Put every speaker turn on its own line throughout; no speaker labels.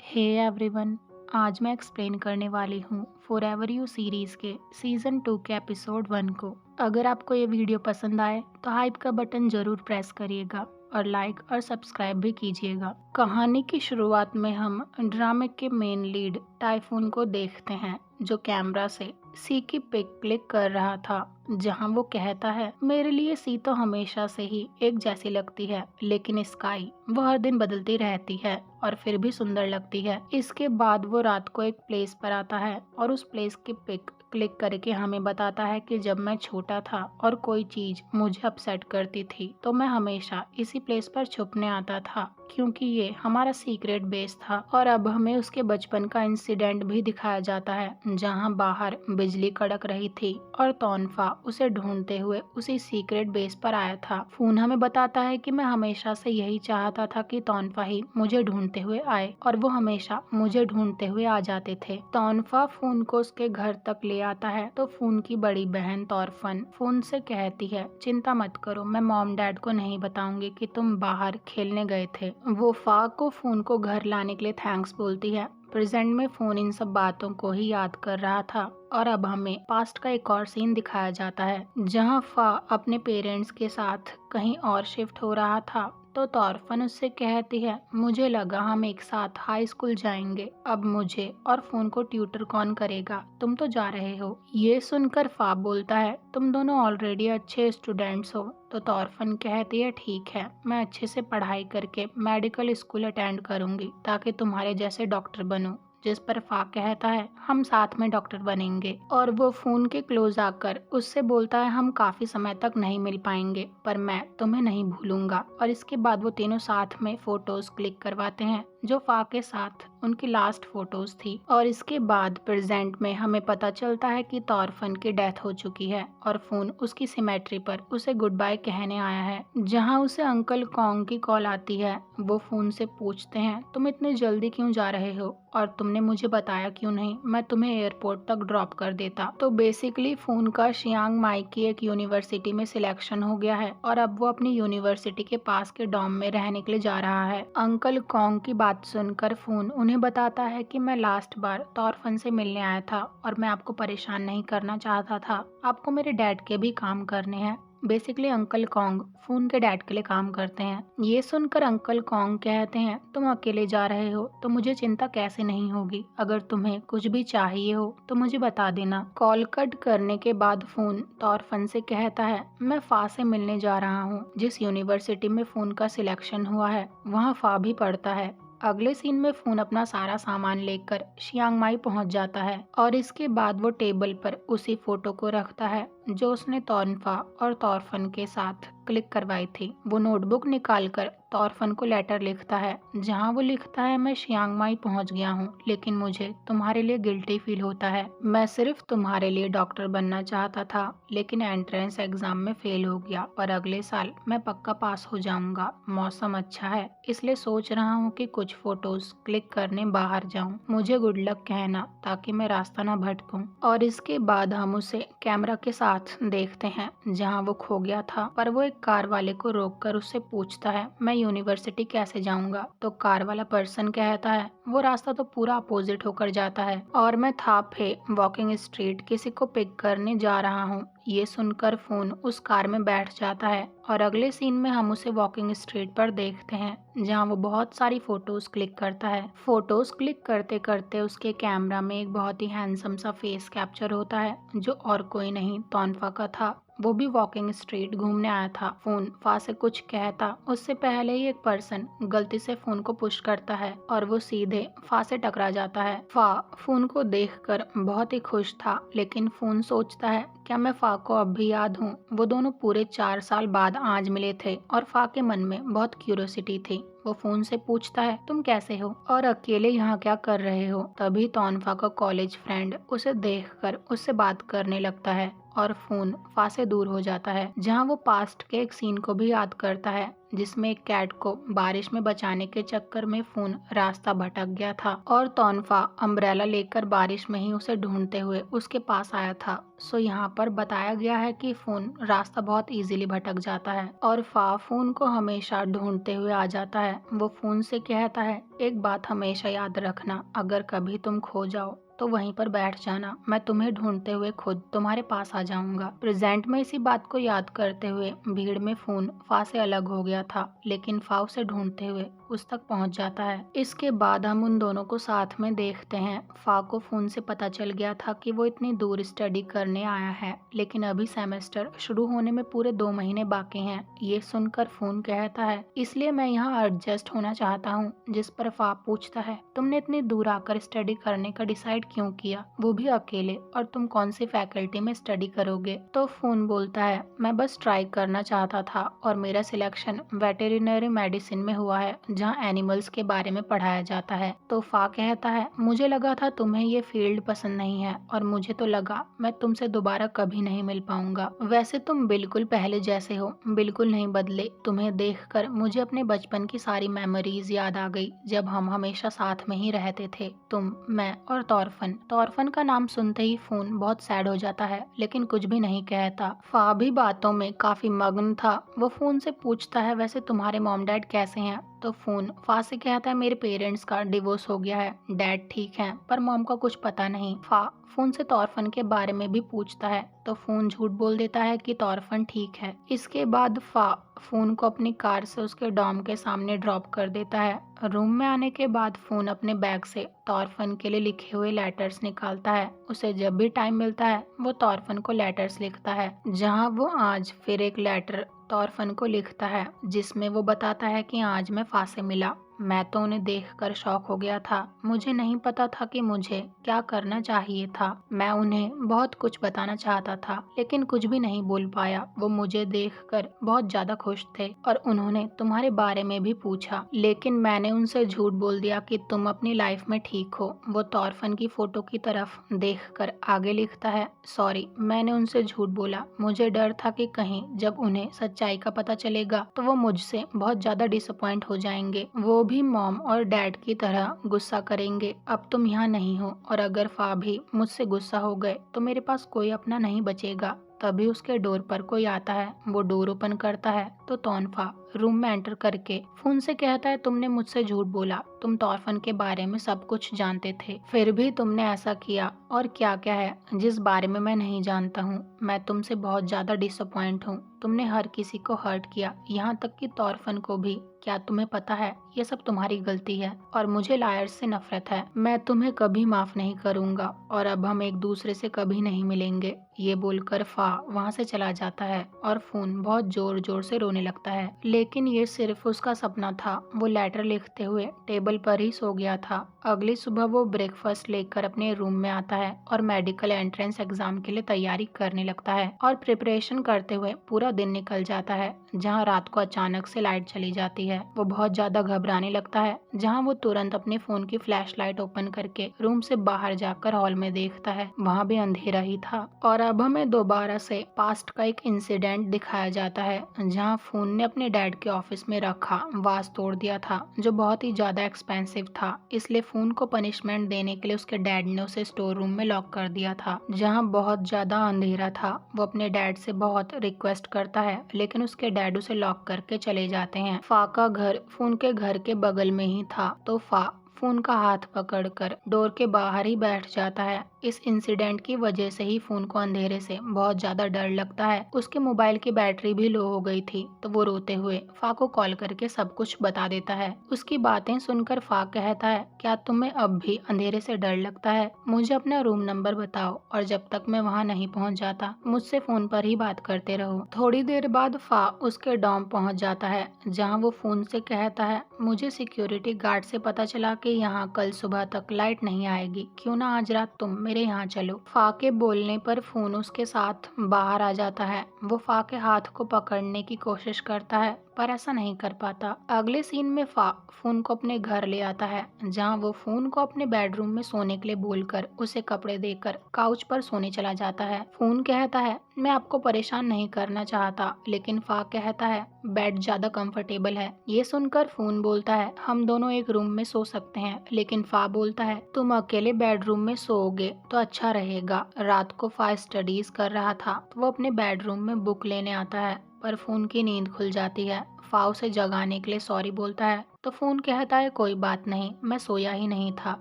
Hey everyone. आज मैं explain करने वाली हूँ फॉरएवर यू सीरीज के सीजन 2 के एपिसोड 1 को। अगर आपको ये वीडियो पसंद आए तो हाइप का बटन जरूर प्रेस करिएगा और लाइक और सब्सक्राइब भी कीजिएगा। कहानी की शुरुआत में हम ड्रामे के मेन लीड टाइफून को देखते हैं जो कैमरा से सी की पिक क्लिक कर रहा था, जहां वो कहता है, मेरे लिए सी तो हमेशा से ही एक जैसी लगती है, लेकिन स्काई वो हर दिन बदलती रहती है और फिर भी सुंदर लगती है। इसके बाद वो रात को एक प्लेस पर आता है और उस प्लेस की पिक क्लिक करके हमें बताता है कि जब मैं छोटा था और कोई चीज मुझे अपसेट करती थी तो मैं हमेशा इसी प्लेस पर छुपने आता था क्योंकि ये हमारा सीक्रेट बेस था। और अब हमें उसके बचपन का इंसिडेंट भी दिखाया जाता है जहां बाहर बिजली कड़क रही थी और तोनफा उसे ढूंढते हुए उसी सीक्रेट बेस पर आया था। फून हमें बताता है कि मैं हमेशा से यही चाहता था कि तोनफा ही मुझे ढूंढते हुए आए और वो हमेशा मुझे ढूंढते हुए आ जाते थे। तोनफा फून को उसके घर तक ले आता है तो फून की बड़ी बहन तोरफन फून से कहती है, चिंता मत करो, मैं मॉम डैड को नहीं बताऊंगी कि तुम बाहर खेलने गए थे। वो फा को फून को घर लाने के लिए थैंक्स बोलती है। प्रेजेंट में फोन इन सब बातों को ही याद कर रहा था और अब हमें पास्ट का एक और सीन दिखाया जाता है जहां फा अपने पेरेंट्स के साथ कहीं और शिफ्ट हो रहा था। तो तोरफन उससे कहती है, मुझे लगा हम एक साथ हाई स्कूल जाएंगे, अब मुझे और फोन को ट्यूटर कौन करेगा, तुम तो जा रहे हो। ये सुनकर फा बोलता है, तुम दोनों ऑलरेडी अच्छे स्टूडेंट्स हो। तो तोरफन कहती है, ठीक है, मैं अच्छे से पढ़ाई करके मेडिकल स्कूल अटेंड करूंगी ताकि तुम्हारे जैसे डॉक्टर बनूं। जिस पर फा कहता है, हम साथ में डॉक्टर बनेंगे। और वो फोन के क्लोज आकर उससे बोलता है, हम काफी समय तक नहीं मिल पाएंगे पर मैं तुम्हें नहीं भूलूंगा। और इसके बाद वो तीनों साथ में फोटोज क्लिक करवाते हैं जो फा के साथ उनकी लास्ट फोटोज थी। और इसके बाद प्रेजेंट में हमें पता चलता है कि तोरफन की डेथ हो चुकी है और फोन उसकी सिमेट्री पर उसे गुड बाय कहने आया है जहां उसे अंकल कॉन्ग की कॉल आती है। वो फोन से पूछते हैं, तुम इतनी जल्दी क्यों जा रहे हो और तुमने मुझे बताया क्यों नहीं, मैं तुम्हें एयरपोर्ट तक ड्रॉप कर देता। तो बेसिकली फोन का शियांग माई की एक यूनिवर्सिटी में सिलेक्शन हो गया है और अब वो अपनी यूनिवर्सिटी के पास के डॉम में रहने के लिए जा रहा है। अंकल कॉन्ग की बात सुनकर फोन उन्हें बताता है कि मैं लास्ट बार तोरफन से मिलने आया था और मैं आपको परेशान नहीं करना चाहता था, आपको मेरे डैड के भी काम करने हैं। बेसिकली अंकल कॉन्ग फोन के डैड के लिए काम करते हैं। ये सुनकर अंकल कॉन्ग कहते हैं, तुम अकेले जा रहे हो तो मुझे चिंता कैसे नहीं होगी, अगर तुम्हें कुछ भी चाहिए हो तो मुझे बता देना। कॉल कट करने के बाद फोन तोरफन से कहता है, मैं फा से मिलने जा रहा हूँ, जिस यूनिवर्सिटी में फोन का सिलेक्शन हुआ है वहाँ फा भी पढ़ता है। अगले सीन में फोन अपना सारा सामान लेकर शियांग माई पहुंच जाता है और इसके बाद वो टेबल पर उसी फोटो को रखता है जो उसने तोनफा और तोरफन के साथ क्लिक करवाई थी। वो नोटबुक निकालकर तोरफन को लेटर लिखता है जहां वो लिखता है, मैं शियांग माई पहुंच गया हूं लेकिन मुझे तुम्हारे लिए गिल्टी फील होता है, मैं सिर्फ तुम्हारे लिए डॉक्टर बनना चाहता था लेकिन एंट्रेंस एग्जाम में फेल हो गया, पर अगले साल मैं पक्का पास हो जाऊंगा। मौसम अच्छा है इसलिए सोच रहा हूँ कि कुछ फोटोज क्लिक करने बाहर जाऊं, मुझे गुड लक कहना ताकि मैं रास्ता न भटकूं। और इसके बाद हम उसे कैमरा के साथ देखते हैं जहां वो खो गया था, पर वो एक कार वाले को रोककर उससे पूछता है, मैं यूनिवर्सिटी कैसे जाऊंगा। तो कार वाला पर्सन कहता है, वो रास्ता तो पूरा अपोजिट होकर जाता है और मैं थापे वॉकिंग स्ट्रीट किसी को पिक करने जा रहा हूँ। ये सुनकर फोन उस कार में बैठ जाता है और अगले सीन में हम उसे वॉकिंग स्ट्रीट पर देखते हैं जहां वो बहुत सारी फोटोज क्लिक करता है। फोटोज क्लिक करते करते उसके कैमरा में एक बहुत ही हैंडसम सा फेस कैप्चर होता है जो और कोई नहीं तोनफा का था। वो भी वॉकिंग स्ट्रीट घूमने आया था। फोन फा से कुछ कहता उससे पहले ही एक पर्सन गलती से फोन को पुश करता है और वो सीधे फा से टकरा जाता है। फा फोन को देखकर बहुत ही खुश था लेकिन फोन सोचता है, क्या मैं फा को अब भी याद हूँ। वो दोनों पूरे 4 साल बाद आज मिले थे और फा के मन में बहुत क्यूरियोसिटी थी। वो फोन से पूछता है, तुम कैसे हो और अकेले यहाँ क्या कर रहे हो। तभी तोनफा का कॉलेज फ्रेंड उसे देखकर उससे बात करने लगता है और फोन फा से दूर हो जाता है, जहाँ वो पास्ट के एक सीन को भी याद करता है जिसमें एक कैट को बारिश में बचाने के चक्कर में फोन रास्ता भटक गया था और तोनफा अम्ब्रेला लेकर बारिश में ही उसे ढूंढते हुए उसके पास आया था। सो यहाँ पर बताया गया है कि फोन रास्ता बहुत इजीली भटक जाता है और फा फोन को हमेशा ढूंढते हुए आ जाता है। वो फोन से कहता है, एक बात हमेशा याद रखना, अगर कभी तुम खो जाओ तो वहीं पर बैठ जाना, मैं तुम्हें ढूंढते हुए खुद तुम्हारे पास आ जाऊंगा। प्रेजेंट में इसी बात को याद करते हुए भीड़ में फोन फा से अलग हो गया था, लेकिन फा उसे ढूंढते हुए उस तक पहुंच जाता है। इसके बाद हम उन दोनों को साथ में देखते हैं। फा को फोन से पता चल गया था कि वो इतनी दूर स्टडी करने आया है, लेकिन अभी सेमेस्टर शुरू होने में पूरे 2 महीने बाकी हैं। ये सुनकर फोन कहता है, इसलिए मैं यहाँ एडजस्ट होना चाहता हूँ। जिस पर फा पूछता है, तुमने इतनी दूर आकर स्टडी करने का डिसाइड क्यों किया, वो भी अकेले, और तुम कौन सी फैकल्टी में स्टडी करोगे? तो फोन बोलता है, मैं बस ट्राई करना चाहता था और मेरा सिलेक्शन वेटेरिनरी मेडिसिन में हुआ है, जहाँ एनिमल्स के बारे में पढ़ाया जाता है। तो फा कहता है, मुझे लगा था तुम्हें ये फील्ड पसंद नहीं है और मुझे तो लगा मैं तुमसे दोबारा कभी नहीं मिल पाऊंगा। वैसे तुम बिल्कुल पहले जैसे हो, बिल्कुल नहीं बदले। तुम्हें देखकर मुझे अपने बचपन की सारी मेमोरीज याद आ गई, जब हम हमेशा साथ में ही रहते थे, तुम, मैं और तोरफन। तोरफन का नाम सुनते ही फोन बहुत सैड हो जाता है, लेकिन कुछ भी नहीं कहता। फा भी बातों में काफी मग्न था। वो फोन से पूछता है, वैसे तुम्हारे मॉम डैड कैसे हैं? तो फोन फा से कहता है, मेरे पेरेंट्स का डिवोर्स हो गया है, डैड ठीक है पर मॉम का कुछ पता नहीं। फा फोन से तोरफन के बारे में भी पूछता है, तो फोन झूठ बोल देता है कि तोरफन ठीक है। इसके बाद फा फोन को अपनी कार से उसके डॉर्म के सामने ड्रॉप कर देता है। रूम में आने के बाद फोन अपने बैग से तोरफन के लिए लिखे हुए लेटर्स निकालता है। उसे जब भी टाइम मिलता है वो तोरफन को लेटर्स लिखता है, जहाँ वो आज फिर एक लेटर तोरफन को लिखता है जिसमें वो बताता है कि आज मैं फा से मिला। मैं तो उन्हें देखकर शॉक हो गया था। मुझे नहीं पता था कि मुझे क्या करना चाहिए था। मैं उन्हें बहुत कुछ बताना चाहता था, लेकिन कुछ भी नहीं बोल पाया। वो मुझे देखकर बहुत ज्यादा खुश थे और उन्होंने तुम्हारे बारे में भी पूछा, लेकिन मैंने उनसे झूठ बोल दिया कि तुम अपनी लाइफ में ठीक हो। वो तोरफन की फोटो की तरफ देखकर आगे लिखता है, सॉरी, मैंने उनसे झूठ बोला। मुझे डर था कि कहीं जब उन्हें सच्चाई का पता चलेगा तो वो मुझसे बहुत ज्यादा डिसअपॉइंट हो जाएंगे। वो भी मॉम और डैड की तरह गुस्सा करेंगे। अब तुम यहाँ नहीं हो और अगर फा भी मुझसे गुस्सा हो गए तो मेरे पास कोई अपना नहीं बचेगा। तभी उसके डोर पर कोई आता है। वो डोर ओपन करता है तो तोनफा रूम में एंटर करके फोन से कहता है, तुमने मुझसे झूठ बोला, तुम तोरफन के बारे में सब कुछ जानते थे, फिर भी तुमने ऐसा किया। और क्या क्या है जिस बारे में मैं नहीं जानता हूँ। मैं तुमसे बहुत ज्यादा डिसअपॉइंट हूँ। तुमने हर किसी को हर्ट किया, यहाँ तक कि तोरफन को भी। क्या तुम्हें पता है ये सब तुम्हारी गलती है और मुझे लायर्स से नफरत है। मैं तुम्हें कभी माफ नहीं करूंगा और अब हम एक दूसरे से कभी नहीं मिलेंगे। ये बोलकर फा वहाँ से चला जाता है और फोन बहुत जोर जोर से रोने लगता है, लेकिन ये सिर्फ उसका सपना था। वो लेटर लिखते हुए टेबल पर ही सो गया था। अगली सुबह वो ब्रेकफास्ट लेकर अपने रूम में आता है और मेडिकल एंट्रेंस एग्जाम के लिए तैयारी करने लगता है और प्रिपरेशन करते हुए पूरा दिन निकल जाता है, जहाँ रात को अचानक से लाइट चली जाती है। वो बहुत ज्यादा घबराने लगता है, जहाँ वो तुरंत अपने फोन की फ्लैश लाइट ओपन करके रूम से बाहर जाकर हॉल में देखता है, वहाँ भी अंधेरा ही था। और अब हमें दोबारा से पास्ट का एक इंसिडेंट दिखाया जाता है, जहाँ फोन ने अपने डैड के ऑफिस में रखा वाज तोड़ दिया था, जो बहुत ही ज्यादा एक्सपेंसिव था। इसलिए फोन को पनिशमेंट देने के लिए उसके डैड ने उसे स्टोर रूम में लॉक कर दिया था, जहाँ बहुत ज्यादा अंधेरा था। वो अपने डैड से बहुत रिक्वेस्ट करता है, लेकिन उसके डैड उसे लॉक करके चले जाते हैं। फा का घर फोन के घर के बगल में ही था, तो फा फोन का हाथ पकड़कर डोर के बाहर ही बैठ जाता है। इस इंसिडेंट की वजह से ही फोन को अंधेरे से बहुत ज्यादा डर लगता है। उसके मोबाइल की बैटरी भी लो हो गई थी, तो वो रोते हुए फा को कॉल करके सब कुछ बता देता है। उसकी बातें सुनकर फा कहता है, क्या तुम्हें अब भी अंधेरे से डर लगता है? मुझे अपना रूम नंबर बताओ और जब तक मैं वहाँ नहीं पहुँच जाता मुझसे फोन पर ही बात करते रहो। थोड़ी देर बाद फा उसके डॉर्म पहुँच जाता है, जहाँ वो फोन से कहता है, मुझे सिक्योरिटी गार्ड से पता चला कि यहाँ कल सुबह तक लाइट नहीं आएगी, क्यों ना आज रात तुम मेरे यहाँ चलो। फा के बोलने पर फोन उसके साथ बाहर आ जाता है। वो फा के हाथ को पकड़ने की कोशिश करता है, पर ऐसा नहीं कर पाता। अगले सीन में फा फोन को अपने घर ले आता है, जहां वो फोन को अपने बेडरूम में सोने के लिए बोलकर उसे कपड़े देकर काउच पर सोने चला जाता है। फोन कहता है, मैं आपको परेशान नहीं करना चाहता, लेकिन फा कहता है, बेड ज्यादा कंफर्टेबल है। ये सुनकर फोन बोलता है, हम दोनों एक रूम में सो सकते हैं, लेकिन फा बोलता है, तुम अकेले बेडरूम में सोओगे तो अच्छा रहेगा। रात को फा स्टडीज कर रहा था तो वो अपने बेडरूम में बुक लेने आता है, पर फोन की नींद खुल जाती है। फा उसे जगाने के लिए सॉरी बोलता है तो फोन कहता है, कोई बात नहीं, मैं सोया ही नहीं था।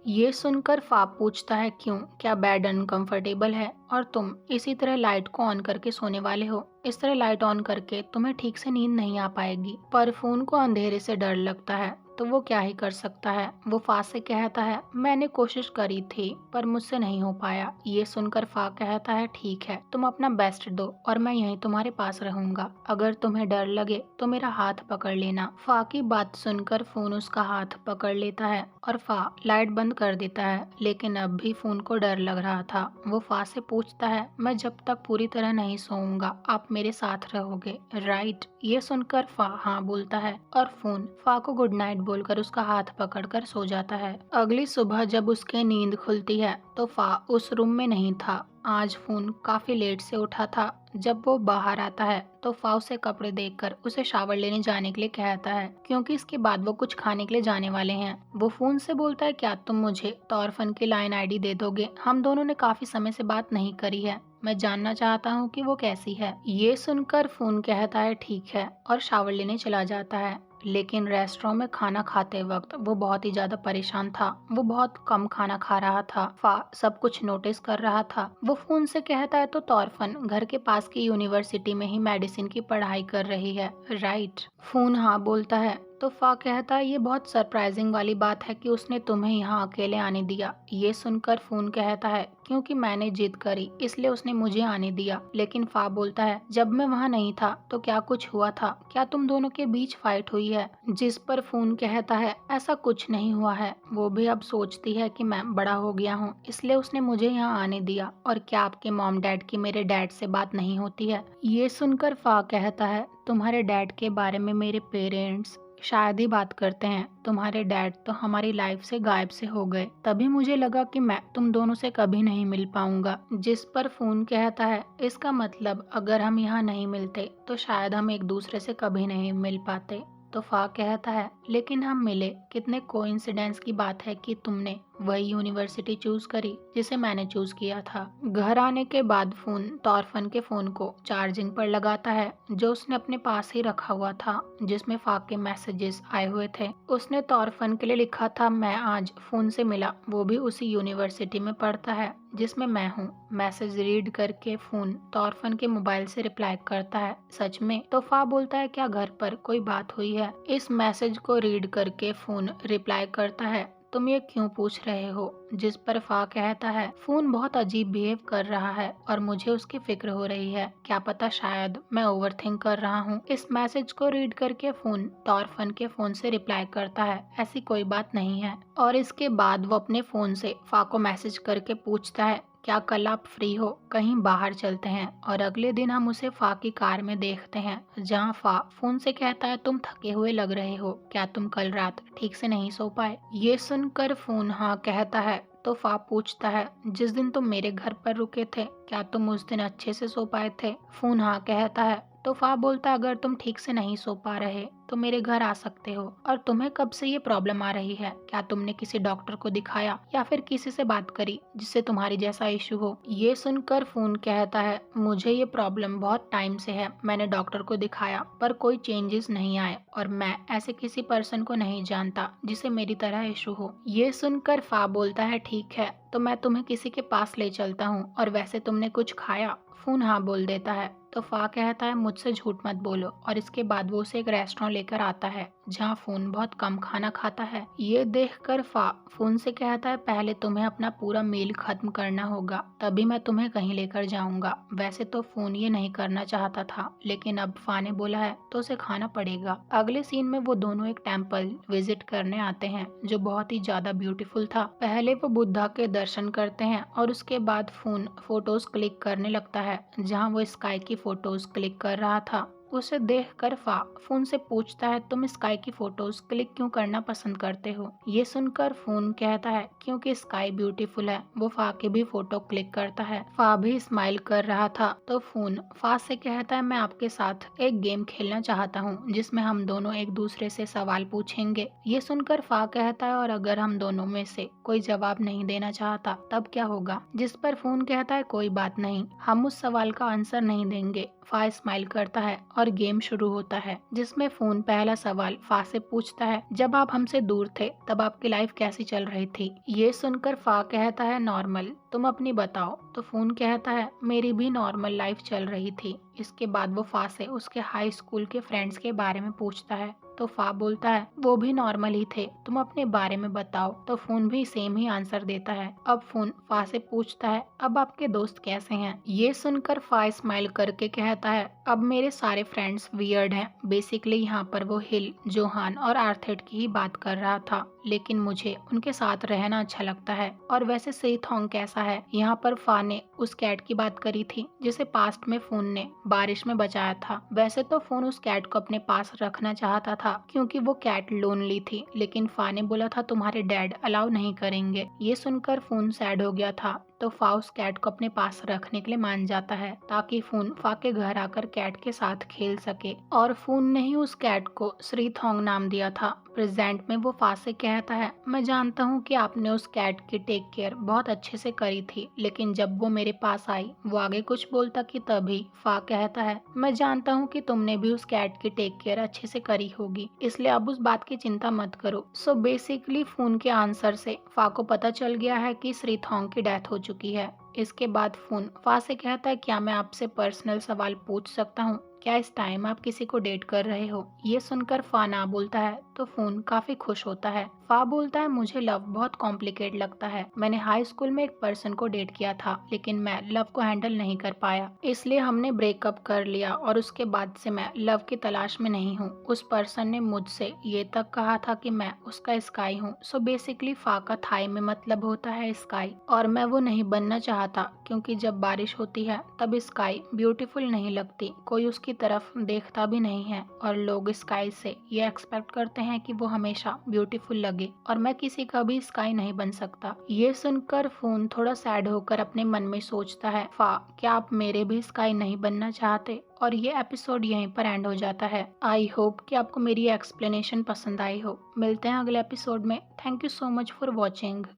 ये सुनकर फा पूछता है, क्यों, क्या बेड अनकंफर्टेबल है और तुम इसी तरह लाइट को ऑन करके सोने वाले हो? इस तरह लाइट ऑन करके तुम्हें ठीक से नींद नहीं आ पाएगी। पर फोन को अंधेरे से डर लगता है तो वो क्या ही कर सकता है। वो फा से कहता है, मैंने कोशिश करी थी पर मुझसे नहीं हो पाया। ये सुनकर फा कहता है, ठीक है, तुम अपना बेस्ट दो और मैं यहीं तुम्हारे पास रहूंगा। अगर तुम्हें डर लगे तो मेरा हाथ पकड़ लेना। फा की बात सुनकर फोन उसका हाथ पकड़ लेता है और फा लाइट बंद कर देता है, लेकिन अब भी फोन को डर लग रहा था। वो फा से पूछता है, मैं जब तक पूरी तरह नहीं सोऊंगा आप मेरे साथ रहोगे, राइट? ये सुनकर फा हाँ बोलता है और फोन फा को गुड नाइट बोलकर उसका हाथ पकड़कर सो जाता है। अगली सुबह जब उसके नींद खुलती है तो फा उस रूम में नहीं था। आज फोन काफी लेट से उठा था। जब वो बाहर आता है तो फा उसे कपड़े देखकर उसे शावर लेने जाने के लिए कहता है, क्योंकि इसके बाद वो कुछ खाने के लिए जाने वाले हैं। वो फोन से बोलता है, क्या तुम मुझे तौरफन की लाइन आईडी दे दोगे? हम दोनों ने काफी समय से बात नहीं करी है, मैं जानना चाहता हूँ कि वो कैसी है। ये सुनकर फोन कहता है, ठीक है, और शावर लेने चला जाता है। लेकिन रेस्टोरेंट में खाना खाते वक्त वो बहुत ही ज्यादा परेशान था। वो बहुत कम खाना खा रहा था। फा सब कुछ नोटिस कर रहा था। वो फोन से कहता है, तो तौरफन घर के पास की यूनिवर्सिटी में ही मेडिसिन की पढ़ाई कर रही है, राइट? फोन हाँ बोलता है तो फा कहता है, ये बहुत सरप्राइजिंग वाली बात है कि उसने तुम्हें यहाँ अकेले आने दिया। ये सुनकर फोन कहता है, क्योंकि मैंने जिद करी इसलिए उसने मुझे आने दिया। लेकिन फा बोलता है, जब मैं वहाँ नहीं था तो क्या कुछ हुआ था? क्या तुम दोनों के बीच फाइट हुई है? जिस पर फोन कहता है, ऐसा कुछ नहीं हुआ है। वो भी अब सोचती है कि मैं बड़ा हो गया हूँ इसलिए उसने मुझे यहाँ आने दिया। और क्या आपके मॉम डैड की मेरे डैड से बात नहीं होती है? ये सुनकर फा कहता है, तुम्हारे डैड के बारे में मेरे पेरेंट्स शायद ही बात करते हैं। तुम्हारे डैड तो हमारी लाइफ से गायब से हो गए, तभी मुझे लगा कि मैं तुम दोनों से कभी नहीं मिल पाऊंगा। जिस पर फोन कहता है, इसका मतलब अगर हम यहाँ नहीं मिलते तो शायद हम एक दूसरे से कभी नहीं मिल पाते। तो फा कहता है, लेकिन हम मिले। कितने कोइंसिडेंस की बात है कि तुमने वही यूनिवर्सिटी चूज करी जिसे मैंने चूज किया था। घर आने के बाद फोन तौरफन के फोन को चार्जिंग पर लगाता है, जो उसने अपने पास ही रखा हुआ था, जिसमें फा के मैसेजेस आए हुए थे। उसने तौरफन के लिए लिखा था, मैं आज फोन से मिला, वो भी उसी यूनिवर्सिटी में पढ़ता है जिसमें मैं हूँ। मैसेज रीड करके फोन तौरफन के मोबाइल से रिप्लाई करता है, सच में? तो फा बोलता है, क्या घर पर कोई बात हुई है? इस मैसेज को रीड करके फोन रिप्लाई करता है, तुम ये क्यों पूछ रहे हो? जिस पर फा कहता है, फोन बहुत अजीब बिहेव कर रहा है और मुझे उसकी फिक्र हो रही है। क्या पता शायद मैं ओवरथिंक कर रहा हूँ। इस मैसेज को रीड करके फोन तौरफन के फोन से रिप्लाई करता है, ऐसी कोई बात नहीं है। और इसके बाद वो अपने फोन से फा को मैसेज करके पूछता है, क्या कल आप फ्री हो? कहीं बाहर चलते हैं। और अगले दिन हम उसे फा की कार में देखते हैं, जहाँ फा फोन से कहता है, तुम थके हुए लग रहे हो, क्या तुम कल रात ठीक से नहीं सो पाए? ये सुनकर फोन हाँ कहता है तो फा पूछता है, जिस दिन तुम मेरे घर पर रुके थे क्या तुम उस दिन अच्छे से सो पाए थे? फोन हाँ कहता है तो फा बोलता है, अगर तुम ठीक से नहीं सो पा रहे तो मेरे घर आ सकते हो। और तुम्हें कब से ये प्रॉब्लम आ रही है? क्या तुमने किसी डॉक्टर को दिखाया या फिर किसी से बात करी जिससे तुम्हारी जैसा इशू हो? ये सुनकर फोन कहता है, मुझे ये प्रॉब्लम बहुत टाइम से है, मैंने डॉक्टर को दिखाया पर कोई चेंजेस नहीं आए और मैं ऐसे किसी पर्सन को नहीं जानता जिसे मेरी तरह इशू हो। ये सुनकर फा बोलता है, ठीक है, तो मैं तुम्हें किसी के पास ले चलता हूँ। और वैसे तुमने कुछ खाया? फोन हाँ बोल देता है तो फा कहता है, मुझसे झूठ मत बोलो। और इसके बाद वो उसे एक रेस्टोरेंट लेकर आता है जहाँ फोन बहुत कम खाना खाता है। ये देखकर फा फोन से कहता है, पहले तुम्हें अपना पूरा मील खत्म करना होगा, तभी मैं तुम्हें कहीं लेकर जाऊंगा। वैसे तो फोन ये नहीं करना चाहता था, लेकिन अब फा ने बोला है तो उसे खाना पड़ेगा। अगले सीन में वो दोनों एक टेम्पल विजिट करने आते हैं जो बहुत ही ज्यादा ब्यूटीफुल था। पहले वो बुद्धा के दर्शन करते हैं और उसके बाद फोन फोटोज क्लिक करने लगता है, जहाँ वो स्काई की फोटोज क्लिक कर रहा था। उसे देखकर फा फोन से पूछता है, तुम स्काई की फोटोज क्लिक क्यों करना पसंद करते हो? ये सुनकर फोन कहता है, क्योंकि स्काई ब्यूटीफुल है। वो फा की भी फोटो क्लिक करता है। फा भी स्माइल कर रहा था तो फोन फा से कहता है, मैं आपके साथ एक गेम खेलना चाहता हूँ जिसमें हम दोनों एक दूसरे से सवाल पूछेंगे। ये सुनकर फा कहता है, और अगर हम दोनों में से कोई जवाब नहीं देना चाहता तब क्या होगा? जिस पर फोन कहता है, कोई बात नहीं, हम उस सवाल का आंसर नहीं देंगे। फा स्माइल करता है और गेम शुरू होता है, जिसमें फोन पहला सवाल फा से पूछता है, जब आप हमसे दूर थे तब आपकी लाइफ कैसी चल रही थी? ये सुनकर फा कहता है, नॉर्मल, तुम अपनी बताओ। तो फोन कहता है, मेरी भी नॉर्मल लाइफ चल रही थी। इसके बाद वो फा से उसके हाई स्कूल के फ्रेंड्स के बारे में पूछता है। तो फा बोलता है, वो भी नॉर्मल ही थे, तुम अपने बारे में बताओ। तो फोन भी सेम ही आंसर देता है। अब फोन फा से पूछता है, अब आपके दोस्त कैसे हैं? ये सुनकर फा स्माइल करके कहता है, अब मेरे सारे फ्रेंड्स वियर्ड हैं। बेसिकली यहाँ पर वो हिल, जोहान और आर्थेट की ही बात कर रहा था, लेकिन मुझे उनके साथ रहना अच्छा लगता है। और वैसे सही थोंग कैसा है? यहाँ पर फा ने उस कैट की बात करी थी जिसे पास्ट में फोन ने बारिश में बचाया था। वैसे तो फोन उस कैट को अपने पास रखना चाहता था क्योंकि वो कैट लोनली थी, लेकिन फा ने बोला था तुम्हारे डैड अलाउ नहीं करेंगे। ये सुनकर फोन सैड हो गया था, तो फा उस कैट को अपने पास रखने के लिए मान जाता है ताकि फोन फा के घर आकर कैट के साथ खेल सके। और फोन ने ही उस कैट को श्री थोंग नाम दिया था। प्रेजेंट में वो फा से कहता है, मैं जानता हूँ कि आपने उस कैट की टेक केयर बहुत अच्छे से करी थी, लेकिन जब वो मेरे पास आई वो आगे कुछ बोलता कि तभी फा कहता है, मैं जानता हूँ कि तुमने भी उस कैट की टेक केयर अच्छे से करी होगी, इसलिए अब उस बात की चिंता मत करो। सो बेसिकली फोन के आंसर से फा को पता चल गया है कि श्री थोंग की डेथ हो चुकी है। इसके बाद फोन फा से कहता है, क्या मैं आपसे पर्सनल सवाल पूछ सकता हूँ? क्या इस टाइम आप किसी को डेट कर रहे हो? ये सुनकर फा ना बोलता है तो फोन काफी खुश होता है। फा बोलता है, मुझे लव बहुत कॉम्प्लिकेट लगता है। मैंने हाई स्कूल में एक पर्सन को डेट किया था, लेकिन मैं लव को हैंडल नहीं कर पाया, इसलिए हमने ब्रेकअप कर लिया और उसके बाद से मैं लव की तलाश में नहीं हूँ। उस पर्सन ने मुझसे ये तक कहा था कि मैं उसका स्काई हूँ। सो बेसिकली फा का थाई में मतलब होता है स्काई, और मैं वो नहीं बनना चाहता क्योंकि जब बारिश होती है तब स्काई ब्यूटीफुल नहीं लगती, कोई उसकी तरफ देखता भी नहीं है, और लोग स्काई से ये एक्सपेक्ट करते हैं कि वो हमेशा ब्यूटीफुल लगे, और मैं किसी का भी स्काई नहीं बन सकता। ये सुनकर फोन थोड़ा सैड होकर अपने मन में सोचता है, फा, क्या आप मेरे भी स्काई नहीं बनना चाहते? और ये एपिसोड यहीं पर एंड हो जाता है। आई होप कि आपको मेरी एक्सप्लेनेशन पसंद आई हो। मिलते हैं अगले एपिसोड में। Thank you so much for watching.